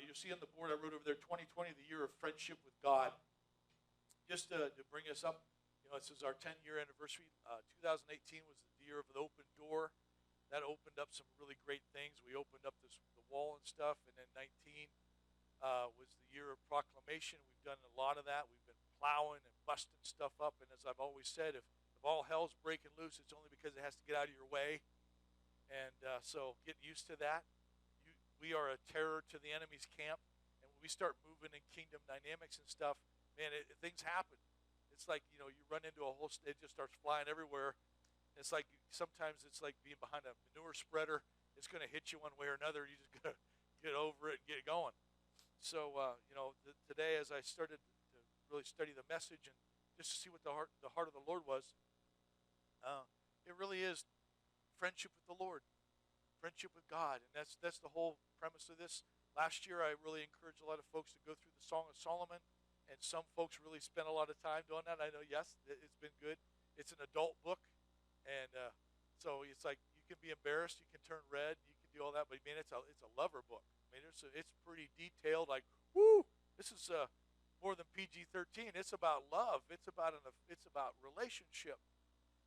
You see on the board, I wrote over there 2020, the year of friendship with God. Just to bring us up, this is our 10-year anniversary. 2018 was the year of the open door. That opened up some really great things. We opened up the wall and stuff, and then 19 was the year of proclamation. We've done a lot of that. We've been plowing and busting stuff up, and as I've always said, if all hell's breaking loose, it's only because it has to get out of your way, and so get used to that. We are a terror to the enemy's camp, and when we start moving in kingdom dynamics and stuff, man, things happen. It's like, you run into a whole, it just starts flying everywhere. It's like, sometimes it's like being behind a manure spreader. It's going to hit you one way or another. You just got to get over it and get going. So, today as I started to really study the message and just to see what the heart of the Lord was, it really is friendship with the Lord, friendship with God. And that's the whole premise of this. Last year, I really encouraged a lot of folks to go through the Song of Solomon. And some folks really spent a lot of time doing that. I know, yes, it's been good. It's an adult book. And so it's like you can be embarrassed, you can turn red, you can do all that. But, man, it's a lover book. I mean, it's pretty detailed. Like, woo, this is more than PG-13. It's about love. It's about relationship.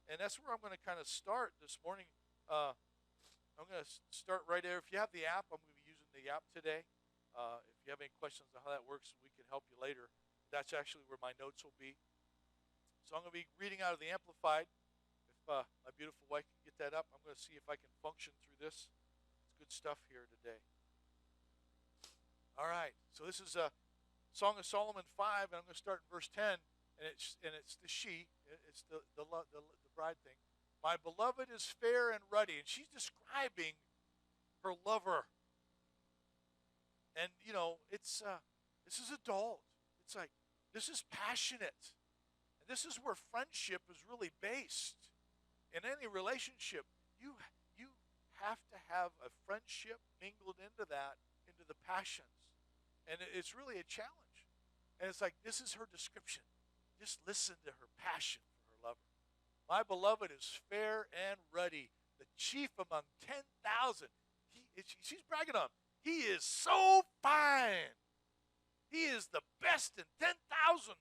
And that's where I'm going to kind of start this morning. I'm going to start right there. If you have the app, I'm going to be using the app today. If you have any questions on how that works, we can help you later. That's actually where my notes will be. So I'm going to be reading out of the Amplified. If my beautiful wife can get that up, I'm going to see if I can function through this. It's good stuff here today. All right. So this is Song of Solomon 5, and I'm going to start in verse 10. And it's the she. It's the bride thing. My beloved is fair and ruddy, and she's describing her lover. And it's this is adult. It's like this is passionate, and this is where friendship is really based. In any relationship, you have to have a friendship mingled into the passions, and it's really a challenge. And it's like this is her description. Just listen to her passion for her lover. My beloved is fair and ruddy, the chief among 10,000. She's bragging on him. He is so fine. He is the best in 10,000s.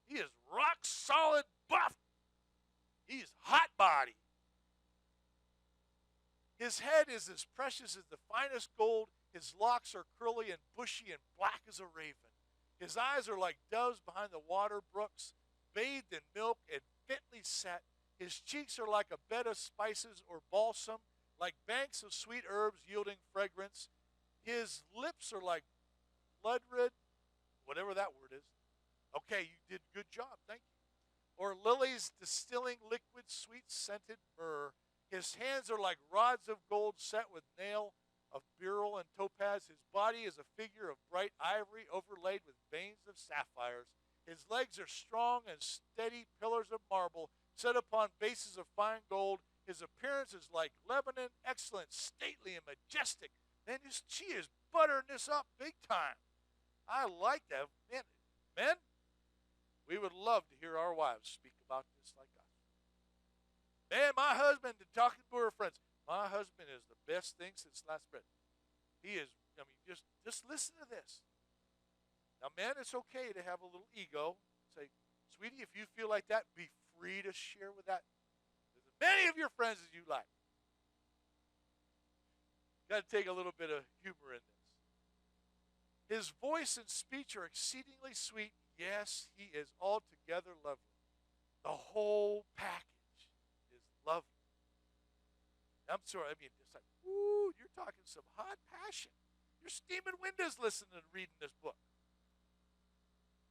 He is rock solid buff. He is hot body. His head is as precious as the finest gold. His locks are curly and bushy and black as a raven. His eyes are like doves behind the water brooks, bathed in milk and fitly set. His cheeks are like a bed of spices or balsam, like banks of sweet herbs yielding fragrance. His lips are like blood red, whatever that word is. Okay, you did a good job, thank you. Or lilies distilling liquid, sweet-scented myrrh. His hands are like rods of gold set with nail of beryl and topaz. His body is a figure of bright ivory overlaid with veins of sapphires. His legs are strong and steady pillars of marble set upon bases of fine gold. His appearance is like Lebanon, excellent, stately, and majestic. Man, she is buttering this up big time. I like that. Man, men, we would love to hear our wives speak about this like us. Man, my husband, talking to her friends, my husband is the best thing since sliced bread. He is, just listen to this. Now, man, it's okay to have a little ego. Say, sweetie, if you feel like that, be free to share with that. As many of your friends as you like. Got to take a little bit of humor in this. His voice and speech are exceedingly sweet. Yes, he is altogether lovely. The whole package is lovely. I'm sorry, it's like, woo, you're talking some hot passion. You're steaming windows listening and reading this book.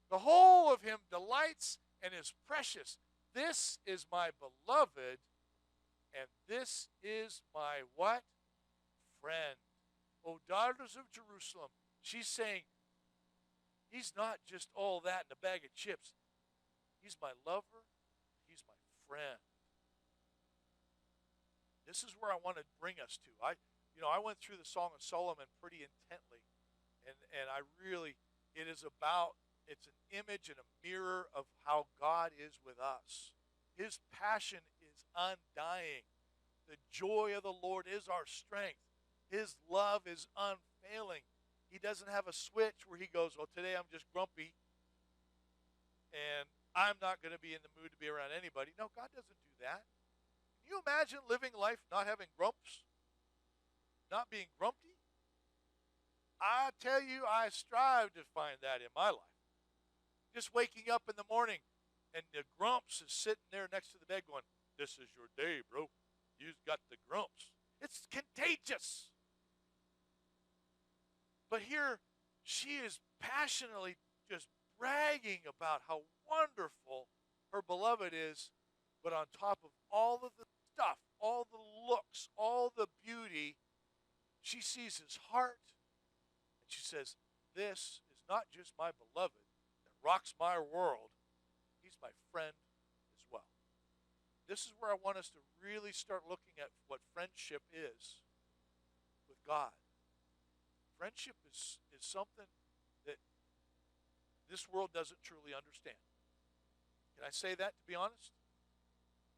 The whole of him delights and is precious. This is my beloved, and this is my what? Friend. O daughters of Jerusalem. She's saying, he's not just all that in a bag of chips. He's my lover. He's my friend. This is where I want to bring us to. I went through the Song of Solomon pretty intently, and I really, it's an image and a mirror of how God is with us. His passion is undying. The joy of the Lord is our strength. His love is unfailing. He doesn't have a switch where he goes, well, today I'm just grumpy and I'm not going to be in the mood to be around anybody. No, God doesn't do that. Can you imagine living life not having grumps? Not being grumpy? I tell you, I strive to find that in my life. Just waking up in the morning and the grumps is sitting there next to the bed going, this is your day, bro. You've got the grumps. It's contagious. But here, she is passionately just bragging about how wonderful her beloved is, but on top of all of the stuff, all the looks, all the beauty, she sees his heart, and she says, this is not just my beloved that rocks my world, he's my friend as well. This is where I want us to really start looking at what friendship is with God. Friendship is something that this world doesn't truly understand. Can I say that, to be honest?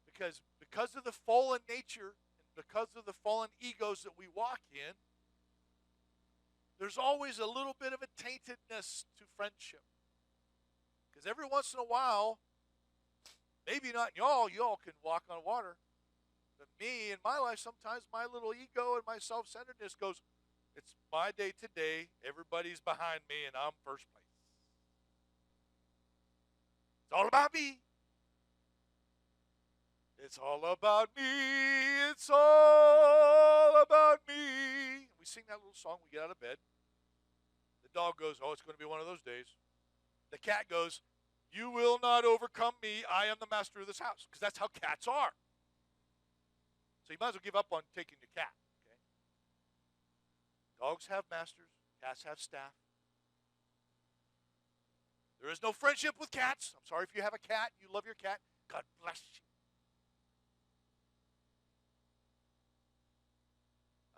Because of the fallen nature and because of the fallen egos that we walk in, there's always a little bit of a taintedness to friendship. Because every once in a while, maybe not y'all can walk on water, but me in my life, sometimes my little ego and my self-centeredness goes, it's my day today, everybody's behind me, and I'm first place. It's all about me. It's all about me. It's all about me. We sing that little song, we get out of bed. The dog goes, oh, it's going to be one of those days. The cat goes, you will not overcome me. I am the master of this house. Because that's how cats are. So you might as well give up on taking the cat. Okay? Dogs have masters. Cats have staff. There is no friendship with cats. I'm sorry if you have a cat. You love your cat. God bless you.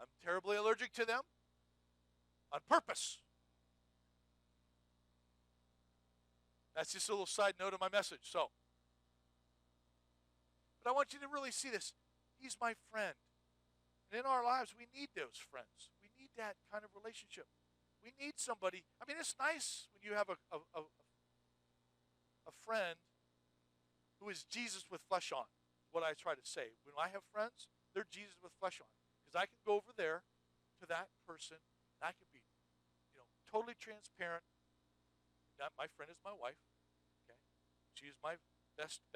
I'm terribly allergic to them on purpose. That's just a little side note of my message. So, but I want you to really see this. He's my friend. And in our lives, we need those friends. We need that kind of relationship. We need somebody. I mean, it's nice when you have a friend who is Jesus with flesh on, what I try to say. When I have friends, they're Jesus with flesh on. Because I can go over there to that person, and I can be, totally transparent. My friend is my wife, okay? She is my best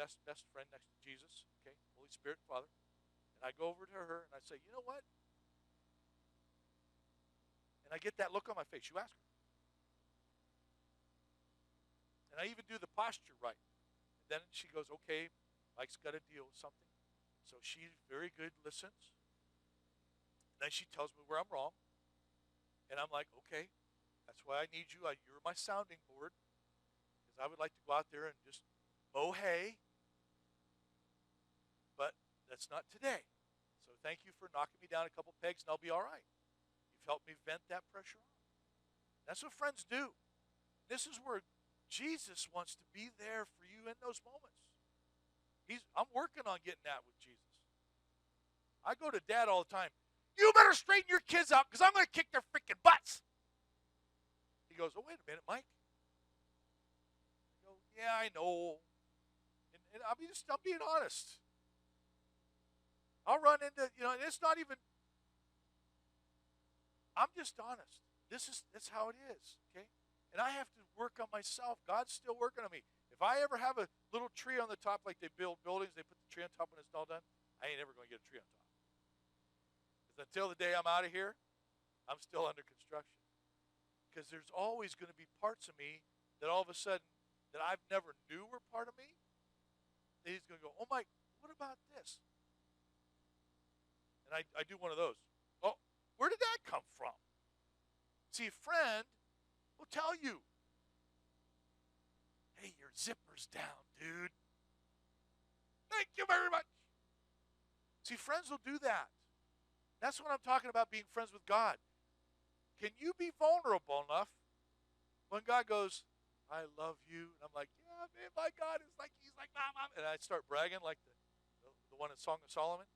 friend next to Jesus, okay? Holy Spirit, Father. And I go over to her, and I say, you know what? And I get that look on my face. You ask her. And I even do the posture right. And then she goes, okay, Mike's got to deal with something. So she very good listens. And then she tells me where I'm wrong. And I'm like, okay, that's why I need you. You're my sounding board. Because I would like to go out there and just mow hay. But that's not today. So thank you for knocking me down a couple pegs, and I'll be all right. You've helped me vent that pressure on. That's what friends do. This is where Jesus wants to be there for you in those moments. I'm working on getting that with Jesus. I go to Dad all the time. You better straighten your kids out because I'm going to kick their freaking butts. He goes, oh, wait a minute, Mike. I go, yeah, I know. And I'm being honest. I'll run into, and it's not even, I'm just honest. That's how it is, okay? And I have to work on myself. God's still working on me. If I ever have a little tree on the top, like they build buildings, they put the tree on top when it's all done, I ain't ever going to get a tree on top. Because until the day I'm out of here, I'm still under construction. Because there's always going to be parts of me that all of a sudden that I've never knew were part of me. That he's going to go, oh, Mike, what about this? And I do one of those. Oh, where did that come from? See, a friend will tell you, hey, your zipper's down, dude. Thank you very much. See, friends will do that. That's what I'm talking about, being friends with God. Can you be vulnerable enough when God goes, I love you? And I'm like, yeah, man, my God is like, he's like, nah, mom. And I start bragging like the one in Song of Solomon.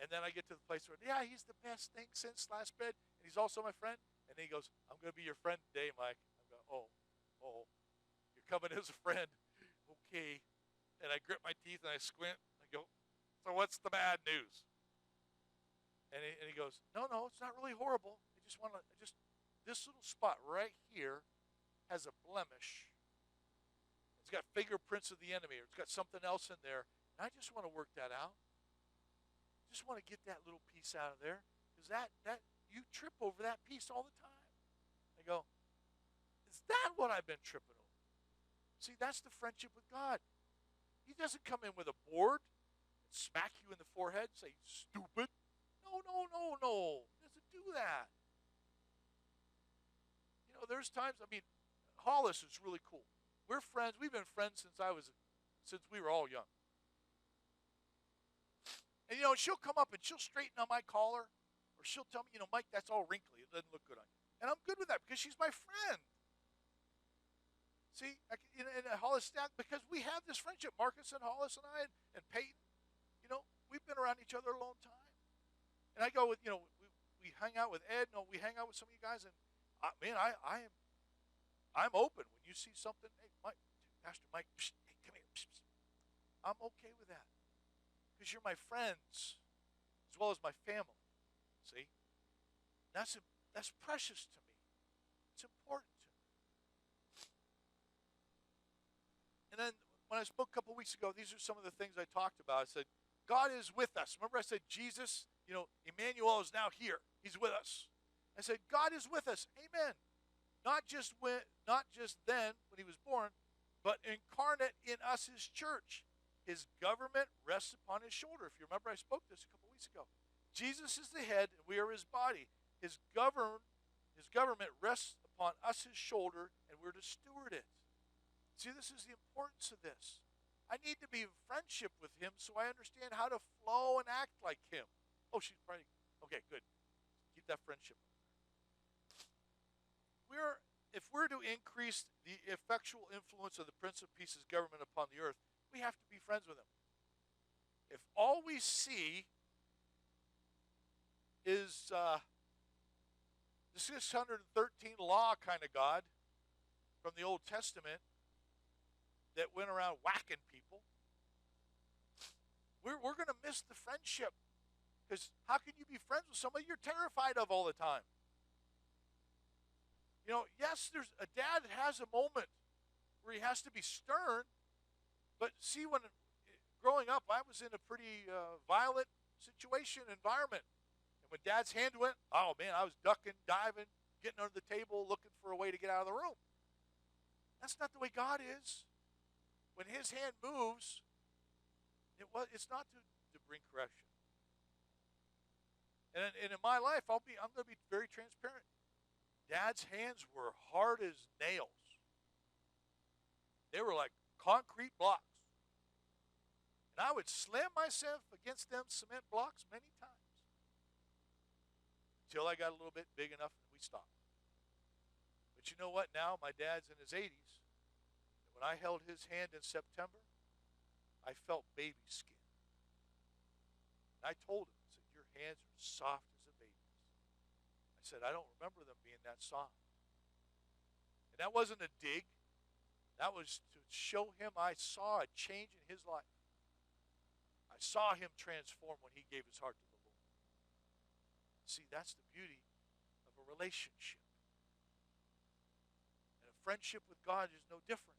And then I get to the place where, yeah, he's the best thing since last bed, and he's also my friend. And he goes, I'm going to be your friend today, Mike. I'm going, oh, you're coming as a friend. Okay. And I grip my teeth and I squint. I go, so what's the bad news? And he goes, no, it's not really horrible. This little spot right here has a blemish. It's got fingerprints of the enemy, or it's got something else in there. And I just want to work that out. Just want to get that little piece out of there. Because that you trip over that piece all the time. I go, is that what I've been tripping over? See, that's the friendship with God. He doesn't come in with a board and smack you in the forehead and say, stupid. No. He doesn't do that. You know, there's times, Hollis is really cool. We're friends. We've been friends since we were all young. And, she'll come up and she'll straighten on my collar, or she'll tell me, Mike, that's all wrinkly. It doesn't look good on you. And I'm good with that because she's my friend. See, in Hollis staff, because we have this friendship, Marcus and Hollis and I and Peyton, we've been around each other a long time. And I go with, we hang out with Ed, we hang out with some of you guys, and I'm open. When you see something, hey, Pastor Mike, hey, come here. I'm okay with that. Because you're my friends as well as my family. See? That's precious to me. It's important to me. And then when I spoke a couple weeks ago, these are some of the things I talked about. I said, God is with us. Remember I said Jesus, Emmanuel is now here. He's with us. I said, God is with us. Amen. Not just then when he was born, but incarnate in us, his church. His government rests upon his shoulder. If you remember, I spoke this a couple weeks ago. Jesus is the head, and we are his body. His government rests upon us, his shoulder, and we're to steward it. See, this is the importance of this. I need to be in friendship with him so I understand how to flow and act like him. Oh, she's probably, okay, good. Keep that friendship. If we're to increase the effectual influence of the Prince of Peace's government upon the earth, we have to be friends with him. If all we see is the 613 law kind of God from the Old Testament that went around whacking people, we're going to miss the friendship. Because how can you be friends with somebody you're terrified of all the time? Yes, there's a dad has a moment where he has to be stern, but see, when growing up, I was in a pretty violent situation, environment. And when Dad's hand went, oh man, I was ducking, diving, getting under the table, looking for a way to get out of the room. That's not the way God is. When his hand moves, it's not to bring correction. And in my life, I'm going to be very transparent. Dad's hands were hard as nails. They were like concrete blocks. And I would slam myself against them cement blocks many times. Until I got a little bit big enough and we stopped. But you know what? Now my dad's in his 80s. And when I held his hand in September, I felt baby skin. And I told him, I said, your hands are soft as a baby's. I said, I don't remember them being that soft. And that wasn't a dig. That was to show him I saw a change in his life. I saw him transform when he gave his heart to the Lord. See, that's the beauty of a relationship. And a friendship with God is no different.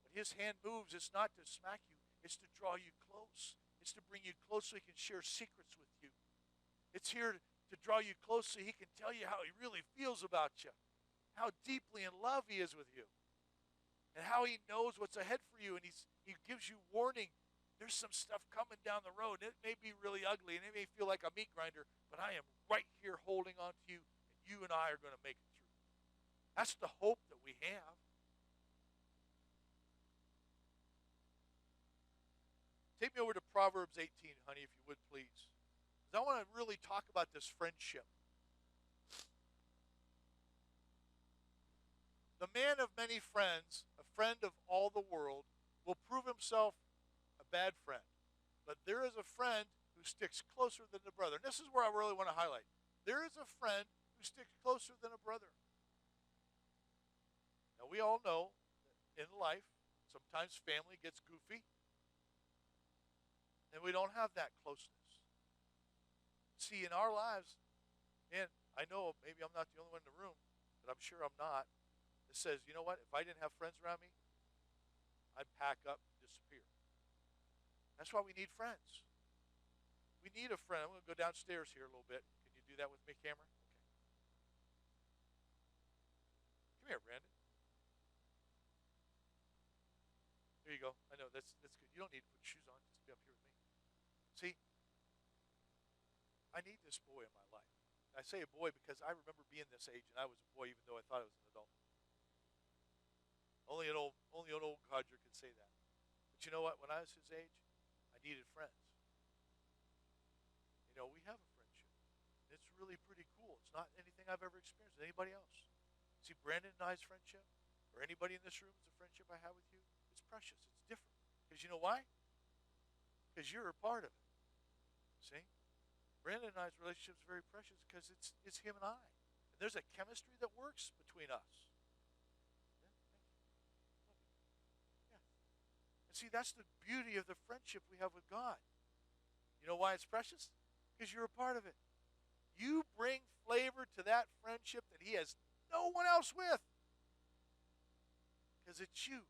When his hand moves, it's not to smack you. It's to draw you close. It's to bring you close so he can share secrets with you. It's here to draw you close so he can tell you how he really feels about you, how deeply in love he is with you, and how he knows what's ahead for you, and he gives you warning. There's some stuff coming down the road. It may be really ugly, and it may feel like a meat grinder, but I am right here holding on to you, and you and I are going to make it through. That's the hope that we have. Take me over to Proverbs 18, honey, if you would, please. I want to really talk about this friendship. The man of many friends, a friend of all the world, will prove himself a bad friend. But there is a friend who sticks closer than the brother. And this is where I really want to highlight. There is a friend who sticks closer than a brother. Now, we all know that in life, sometimes family gets goofy, and we don't have that closeness. See, in our lives, and I know maybe I'm not the only one in the room, but I'm sure I'm not, that says, you know what, if I didn't have friends around me, I'd pack up and disappear. That's why we need friends. We need a friend. I'm going to go downstairs here a little bit. Can you do that with me, Cameron? Okay. Come here, Brandon. Here you go. I know, that's good. You don't need to put shoes on. Just be up here with me. See, I need this boy in my life. And I say a boy because I remember being this age, and I was a boy even though I thought I was an adult. Only an old codger could say that. But you know what? When I was his age, I needed friends. You know, we have a friendship. It's really pretty cool. It's not anything I've ever experienced with anybody else. See, Brandon and I's friendship, or anybody in this room, is a friendship I have with you. It's precious. It's different. Because you know why? Because you're a part of it. See? Brandon and I's relationship is very precious because it's him and I. And there's a chemistry that works between us. See, that's the beauty of the friendship we have with God. You know why it's precious? Because you're a part of it. You bring flavor to that friendship that he has no one else with. Because it's you.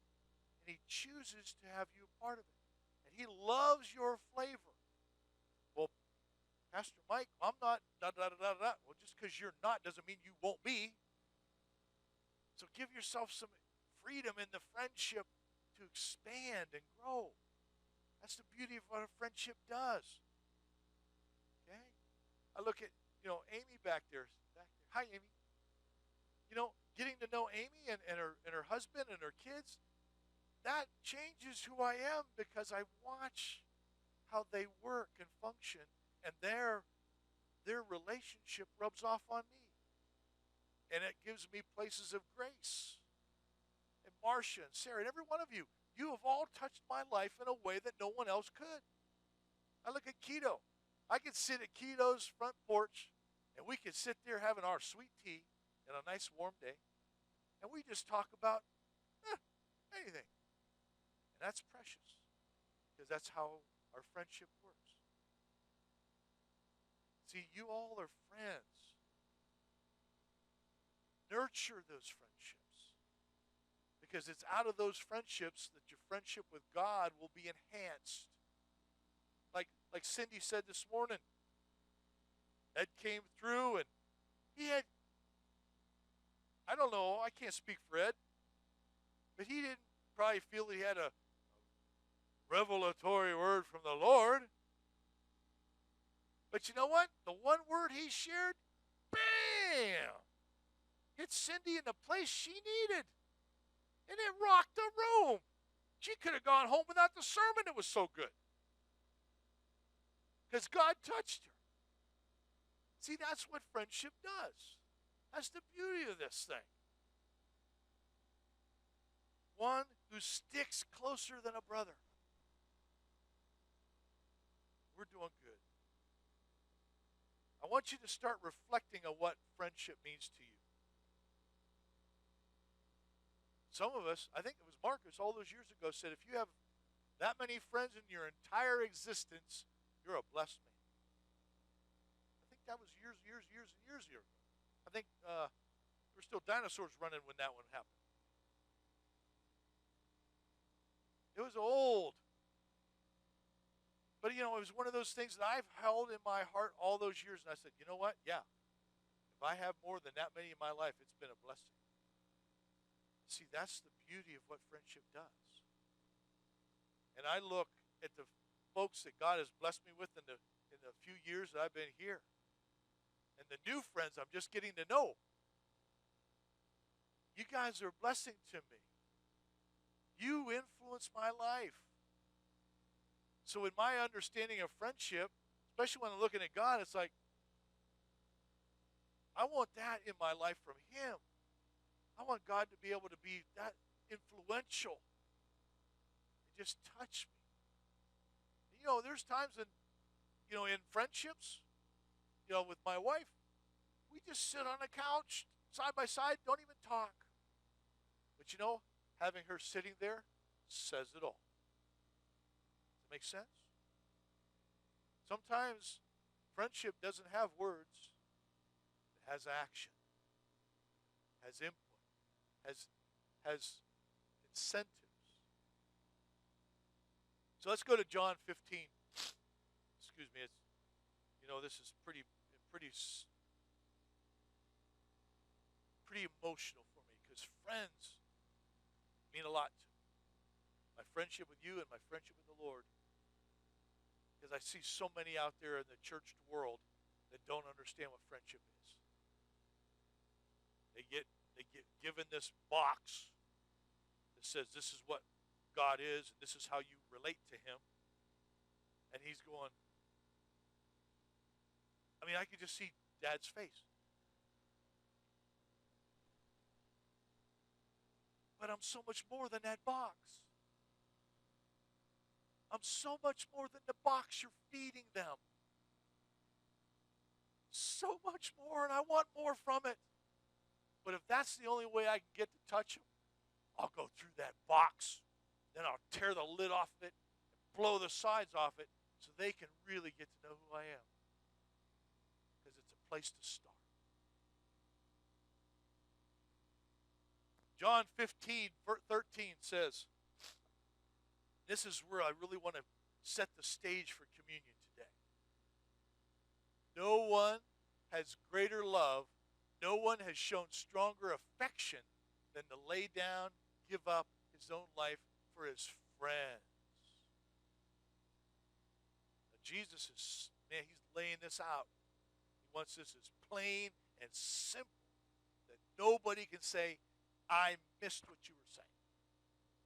And he chooses to have you a part of it. And he loves your flavor. Well, Pastor Mike, I'm not, da-da-da-da-da. Well, just because you're not doesn't mean you won't be. So give yourself some freedom in the friendship to expand and grow. That's the beauty of what a friendship does. Okay? I look at, Amy back there. Hi, Amy. Getting to know Amy and her husband and her kids, that changes who I am because I watch how they work and function, and their relationship rubs off on me. And it gives me places of grace. And Marcia and Sarah and every one of you, you have all touched my life in a way that no one else could. I look at Keto. I could sit at Keto's front porch, and we could sit there having our sweet tea on a nice warm day, and we just talk about anything. And that's precious, because that's how our friendship works. See, you all are friends. Nurture those friendships. Because it's out of those friendships that your friendship with God will be enhanced. Like Cindy said this morning, Ed came through and he had, I don't know, I can't speak for Ed, but he didn't probably feel he had a revelatory word from the Lord. But you know what? The one word he shared, bam, hit Cindy in the place she needed. And it rocked the room. She could have gone home without the sermon. It was so good. Because God touched her. See, that's what friendship does. That's the beauty of this thing. One who sticks closer than a brother. We're doing good. I want you to start reflecting on what friendship means to you. Some of us, I think it was Marcus all those years ago, said if you have that many friends in your entire existence, you're a blessed man. I think that was years ago. I think there were still dinosaurs running when that one happened. It was old. But, it was one of those things that I've held in my heart all those years. And I said, you know what? Yeah. If I have more than that many in my life, it's been a blessing. See, that's the beauty of what friendship does. And I look at the folks that God has blessed me with in the few years that I've been here. And the new friends I'm just getting to know. You guys are a blessing to me. You influence my life. So in my understanding of friendship, especially when I'm looking at God, it's like, I want that in my life from him. I want God to be able to be that influential and just touch me. There's times in friendships, with my wife, We just sit on the couch side by side, don't even talk. But you know, having her sitting there says it all. Does that make sense? Sometimes friendship doesn't have words, it has action, has input, has incentives. So let's go to John 15. Excuse me. It's, this is pretty emotional for me because friends mean a lot to me. My friendship with you and my friendship with the Lord. Because I see so many out there in the church world that don't understand what friendship is. They get given this box that says this is what God is and this is how you relate to him. And he's going, I could just see Dad's face. But I'm so much more than that box. I'm so much more than the box you're feeding them. So much more, and I want more from it. But if that's the only way I can get to touch them, I'll go through that box. Then I'll tear the lid off of it and blow the sides off it so they can really get to know who I am. Because it's a place to start. John 15, 13 says, this is where I really want to set the stage for communion today. No one has greater love, no one has shown stronger affection than to lay down, give up his own life for his friends. Now, Jesus is, he's laying this out. He wants this as plain and simple that nobody can say, I missed what you were saying.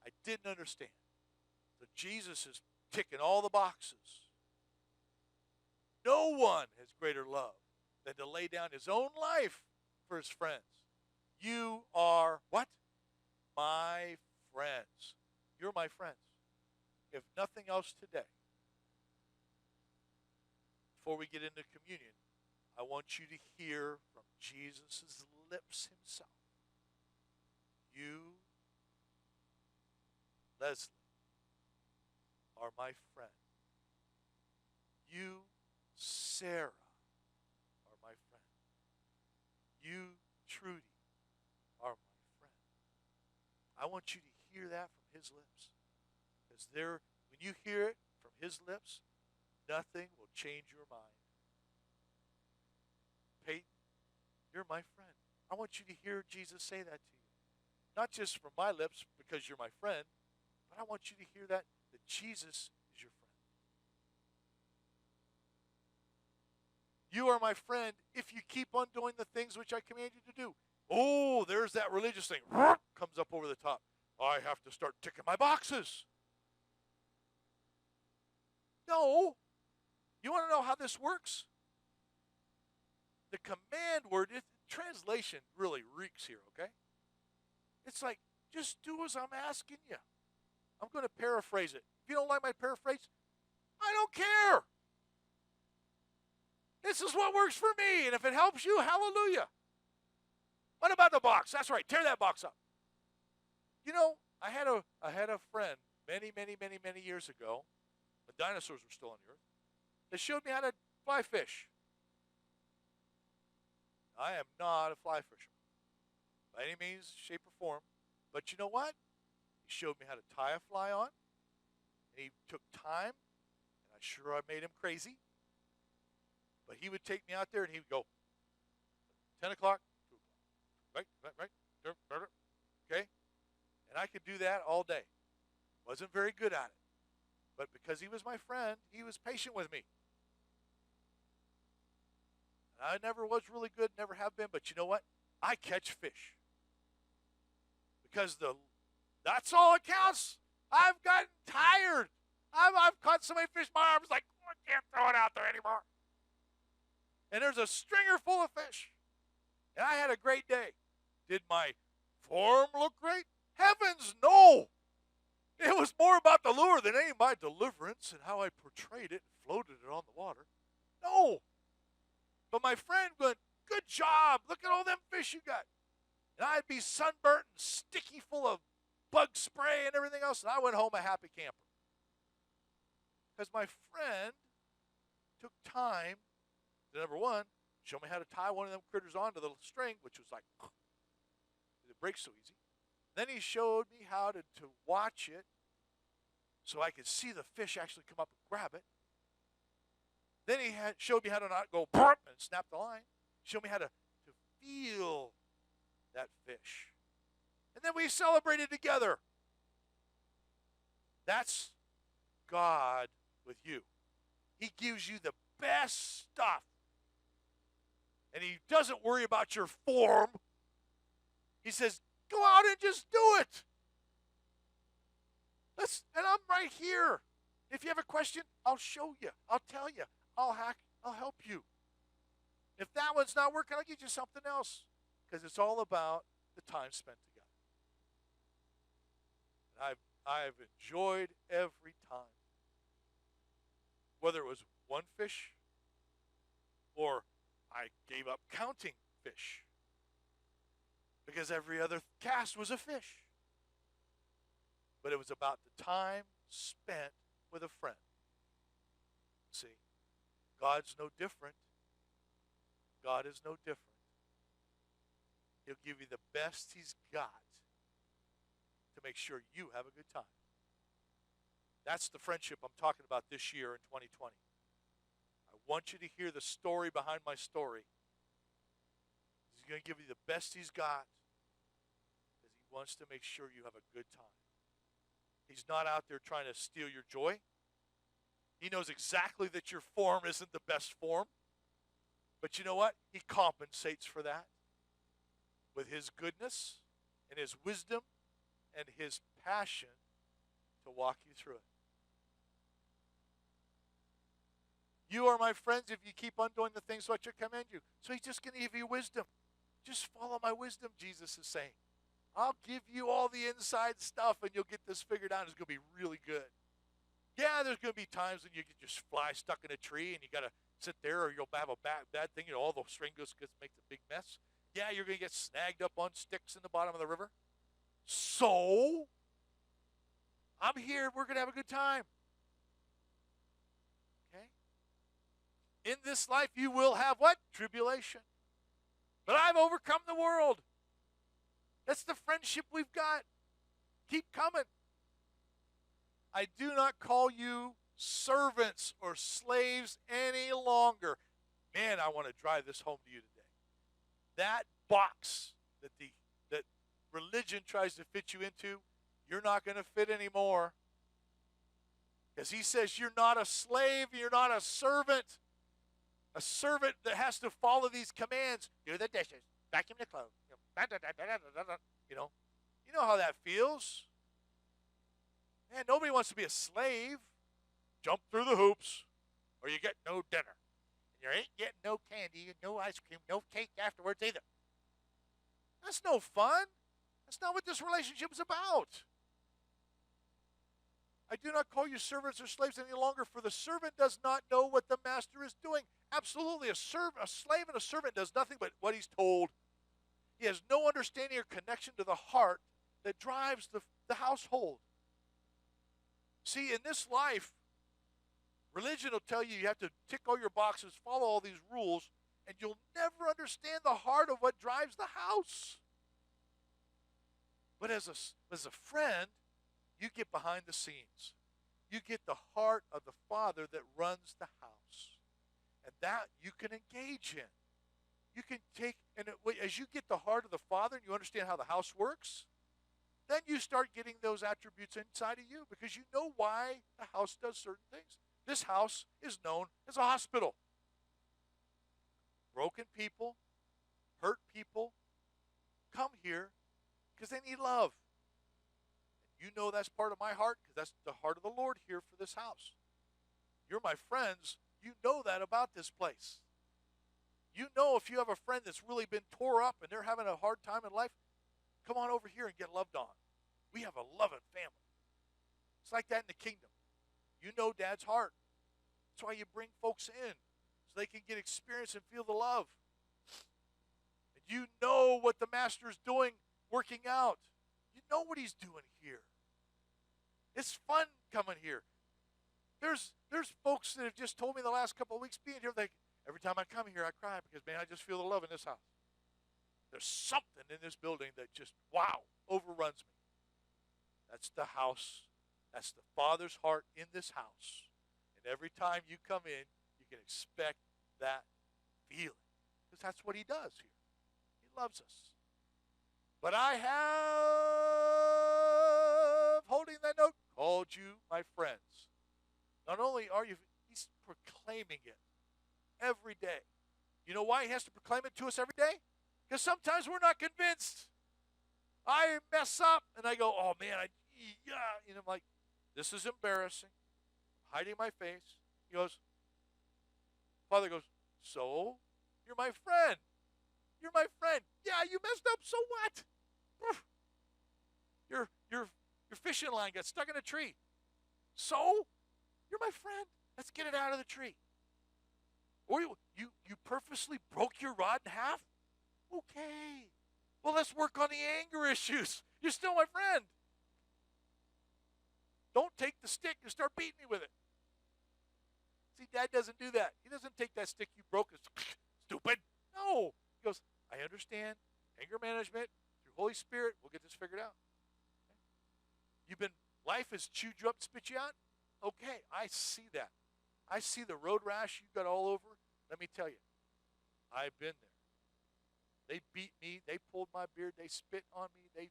I didn't understand. So Jesus is ticking all the boxes. No one has greater love than to lay down his own life for his friends. You are what? My friends. You're my friends. If nothing else today, before we get into communion, I want you to hear from Jesus' lips himself. You, Leslie, are my friend. You, Sarah, are my friend. You, Trudy, are my friend. I want you to hear that from his lips. Because when you hear it from his lips, nothing will change your mind. Peyton, you're my friend. I want you to hear Jesus say that to you. Not just from my lips because you're my friend, but I want you to hear that Jesus is your friend. You are my friend if you keep on doing the things which I command you to do. Oh, there's that religious thing. Comes up over the top. I have to start ticking my boxes. No. You want to know how this works? The command word, translation really reeks here, okay? It's like, just do as I'm asking you. I'm going to paraphrase it. If you don't like my paraphrase, I don't care. This is what works for me, and if it helps you, hallelujah. What about the box? That's right, tear that box up. You know, I had a friend many years ago, when dinosaurs were still on the earth, that showed me how to fly fish. I am not a fly fisherman by any means, shape, or form. But you know what? He showed me how to tie a fly on. And he took time, and I'm sure I made him crazy. But he would take me out there, and he would go, 10 o'clock, 2 o'clock, right, okay? And I could do that all day. Wasn't very good at it. But because he was my friend, he was patient with me. And I never was really good, never have been, but you know what? I catch fish. Because that's all it counts. I've gotten tired. I've caught so many fish, my arm's like, I can't throw it out there anymore. And there's a stringer full of fish. And I had a great day. Did my form look great? Heavens, no. It was more about the lure than any of my deliverance and how I portrayed it and floated it on the water. No. But my friend went, good good job. Look at all them fish you got. And I'd be sunburnt and sticky full of bug spray and everything else, and I went home a happy camper. Because my friend took time to, number one, show me how to tie one of them critters onto the string, which was like, it breaks so easy. Then he showed me how to watch it so I could see the fish actually come up and grab it. Then he showed me how to not go and snap the line. Showed me how to feel that fish. And then we celebrated together. That's God with you. He gives you the best stuff. And he doesn't worry about your form. He says, go out and just do it. And I'm right here. If you have a question, I'll show you. I'll tell you. I'll help you. If that one's not working, I'll get you something else. Because it's all about the time spent together. And I've enjoyed every time. Whether it was one fish or I gave up counting fish. Because every other cast was a fish. But it was about the time spent with a friend. See, God's no different. God is no different. He'll give you the best he's got to make sure you have a good time. That's the friendship I'm talking about this year in 2020. I want you to hear the story behind my story. He's going to give you the best he's got because he wants to make sure you have a good time. He's not out there trying to steal your joy. He knows exactly that your form isn't the best form. But you know what? He compensates for that with his goodness and his wisdom and his passion to walk you through it. You are my friends if you keep on doing the things which I command you. So he's just going to give you wisdom. Just follow my wisdom, Jesus is saying. I'll give you all the inside stuff and you'll get this figured out. It's going to be really good. Yeah, there's going to be times when you get your fly stuck in a tree and you got to sit there or you'll have a bad thing. You know, all the string makes a big mess. Yeah, you're going to get snagged up on sticks in the bottom of the river. So, I'm here. We're going to have a good time. Okay? In this life, you will have what? Tribulation. But I've overcome the world. That's the friendship we've got. Keep coming. I do not call you servants or slaves any longer. Man, I want to drive this home to you today. That box that religion tries to fit you into, you're not going to fit anymore. Because he says you're not a slave, you're not a servant. A servant that has to follow these commands. Do the dishes, vacuum the clothes. You know how that feels. Man, nobody wants to be a slave. Jump through the hoops, or you get no dinner. And you ain't getting no candy, no ice cream, no cake afterwards either. That's no fun. That's not what this relationship is about. I do not call you servants or slaves any longer, for the servant does not know what the master is doing. Absolutely, a slave and a servant does nothing but what he's told. He has no understanding or connection to the heart that drives the household. See, in this life, religion will tell you you have to tick all your boxes, follow all these rules, and you'll never understand the heart of what drives the house. But as a friend, you get behind the scenes. You get the heart of the Father that runs the house. And that you can engage in. You can take, and as you get the heart of the Father and you understand how the house works, then you start getting those attributes inside of you because you know why the house does certain things. This house is known as a hospital. Broken people, hurt people, come here because they need love. And you know that's part of my heart because that's the heart of the Lord here for this house. You're my friends. You know that about this place. You know if you have a friend that's really been tore up and they're having a hard time in life, come on over here and get loved on. We have a loving family. It's like that in the kingdom. You know Dad's heart. That's why you bring folks in so they can get experience and feel the love. You know what the master's doing, working out. You know what he's doing here. It's fun coming here. There's folks that have just told me the last couple of weeks being here, like, every time I come here, I cry because, man, I just feel the love in this house. There's something in this building that just, wow, overruns me. That's the house. That's the Father's heart in this house. And every time you come in, you can expect that feeling. Because that's what he does here. He loves us. But I have, holding that note, called you my friends. Not only are you, he's proclaiming it every day. You know why he has to proclaim it to us every day? Because sometimes we're not convinced. I mess up and I go, oh man, and I'm like, this is embarrassing. I'm hiding my face. He goes, Father goes, so you're my friend. You're my friend. Yeah, you messed up, so what? Your fishing line got stuck in a tree. So you're my friend. Let's get it out of the tree. Or you purposely broke your rod in half? Okay. Well, let's work on the anger issues. You're still my friend. Don't take the stick and start beating me with it. See, Dad doesn't do that. He doesn't take that stick you broke and stupid. No. He goes, I understand. Anger management, through Holy Spirit, we'll get this figured out. Okay? Life has chewed you up, spit you out? Okay, I see that. I see the road rash you got all over. Let me tell you, I've been there. They beat me. They pulled my beard. They spit on me.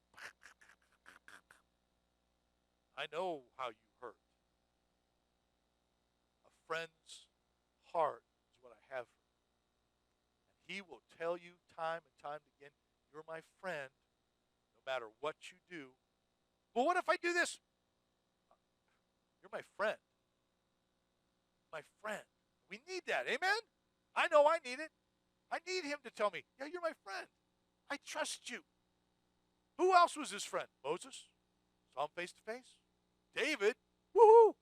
I know how you hurt. A friend's heart is what I have for you. And he will tell you time and time again, you're my friend, no matter what you do. Well, what if I do this? You're my friend. My friend. We need that. Amen? I know I need it. I need him to tell me, yeah, you're my friend. I trust you. Who else was his friend? Moses. Saw him face to face. David. Woohoo.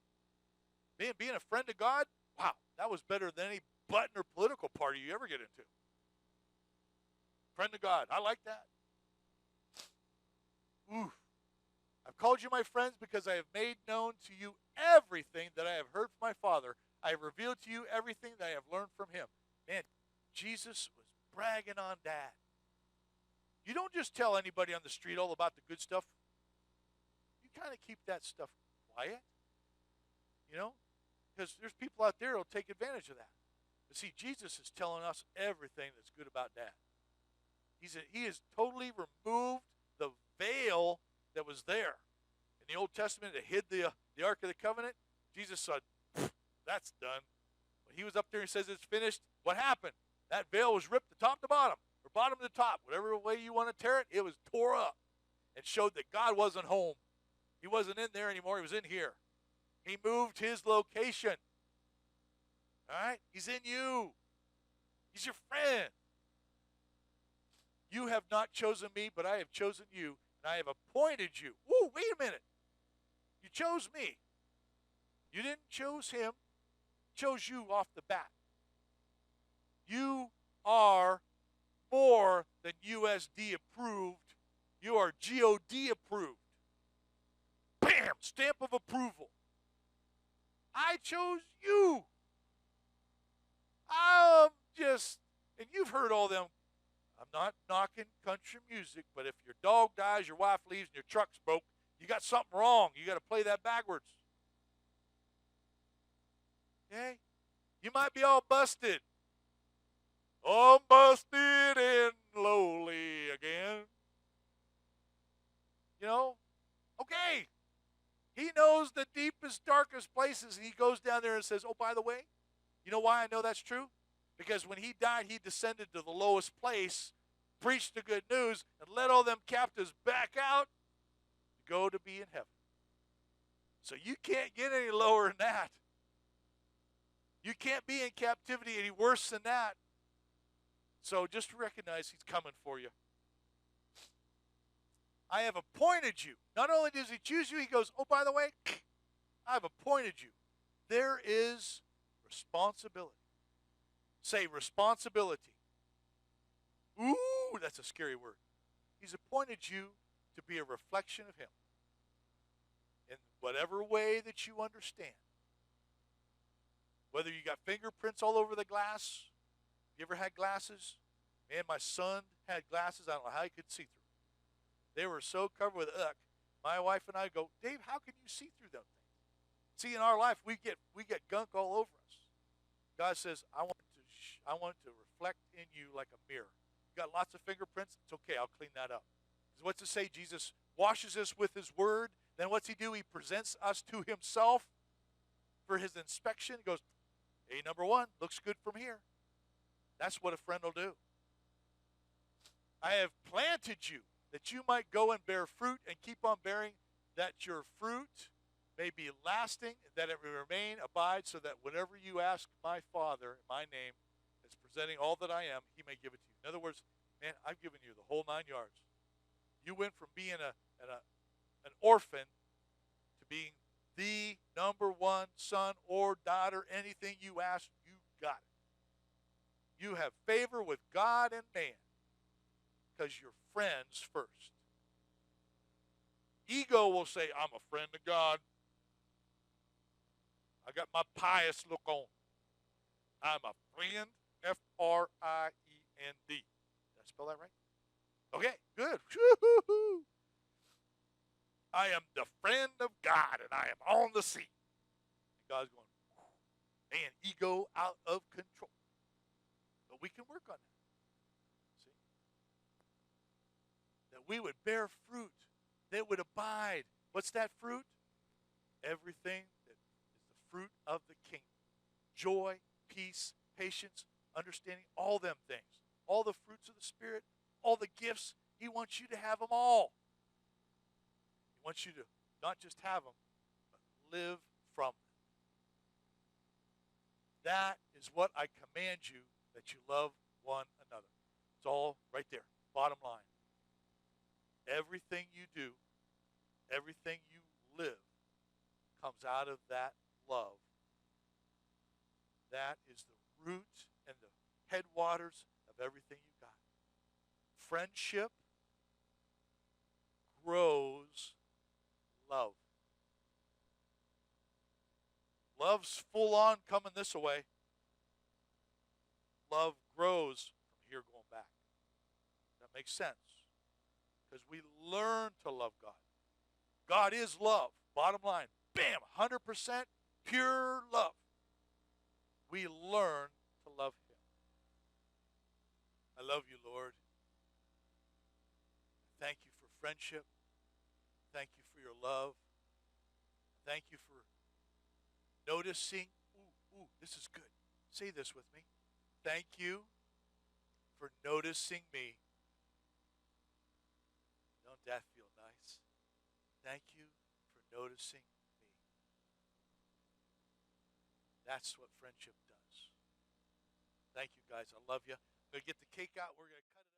Being a friend of God. Wow, that was better than any button or political party you ever get into. Friend of God. I like that. Ooh. I've called you my friends because I have made known to you everything that I have heard from my Father. I have revealed to you everything that I have learned from him. Man, Jesus was bragging on Dad. You don't just tell anybody on the street all about the good stuff. You kind of keep that stuff quiet, you know, because there's people out there who will take advantage of that. But see, Jesus is telling us everything that's good about Dad. He has totally removed the veil that was there. In the Old Testament, that hid the Ark of the Covenant. Jesus said, that's done. When he was up there and says it's finished, what happened? That veil was ripped to top to bottom, or bottom to top. Whatever way you want to tear it, it was tore up and showed that God wasn't home. He wasn't in there anymore. He was in here. He moved his location. All right? He's in you. He's your friend. You have not chosen me, but I have chosen you, and I have appointed you. Whoa, wait a minute. You chose me. You didn't choose him. Chose you off the bat. You are more than USD approved. You are GOD approved. Bam! Stamp of approval. I chose you. And you've heard all them. I'm not knocking country music, but if your dog dies, your wife leaves, and your truck's broke, you got something wrong. You got to play that backwards. Okay? You might be all busted. I'm busted and lowly again. You know? Okay. He knows the deepest, darkest places, and he goes down there and says, oh, by the way, you know why I know that's true? Because when he died, he descended to the lowest place, preached the good news, and led all them captives back out to go to be in heaven. So you can't get any lower than that. You can't be in captivity any worse than that. So just recognize he's coming for you. I have appointed you. Not only does he choose you, he goes, oh, by the way, I've appointed you. There is responsibility. Say responsibility. Ooh, that's a scary word. He's appointed you to be a reflection of him in whatever way that you understand. Whether you got fingerprints all over the glass, you ever had glasses? Man, my son had glasses. I don't know how he could see through. They were so covered with uck. My wife and I go, Dave, how can you see through them things? See, in our life, we get gunk all over us. God says, I want to reflect in you like a mirror. You got lots of fingerprints? It's okay. I'll clean that up. What's it say? Jesus washes us with his word. Then what's he do? He presents us to himself for his inspection. He goes, hey, number one, looks good from here. That's what a friend will do. I have planted you that you might go and bear fruit and keep on bearing, that your fruit may be lasting, that it will remain, abide, so that whenever you ask my Father in my name, as presenting all that I am, he may give it to you. In other words, man, I've given you the whole 9 yards. You went from being an orphan to being the number one son or daughter. Anything you ask, you got it. You have favor with God and man because you're friends first. Ego will say, I'm a friend of God. I got my pious look on. I'm a friend, F-R-I-E-N-D. Did I spell that right? Okay, good. Woo-hoo-hoo. I am the friend of God, and I am on the scene. And God's going, man, ego out of control. But we can work on that. See? That we would bear fruit, that would abide. What's that fruit? Everything that is the fruit of the kingdom. Joy, peace, patience, understanding, all them things. All the fruits of the Spirit, all the gifts. He wants you to have them all. He wants you to not just have them, but live from them. That is what I command you, that you love one another. It's all right there, bottom line. Everything you do, everything you live, comes out of that love. That is the root and the headwaters of everything you got. Friendship grows love. Love's full on coming this way. Love grows from here going back. That makes sense. Because we learn to love God. God is love. Bottom line. Bam! 100% pure love. We learn to love him. I love you, Lord. Thank you for friendship. Thank you for your love. Thank you for noticing. Ooh, this is good. Say this with me. Thank you for noticing me. Don't that feel nice? Thank you for noticing me. That's what friendship does. Thank you, guys. I love you. I'm going to get the cake out. We're going to cut it.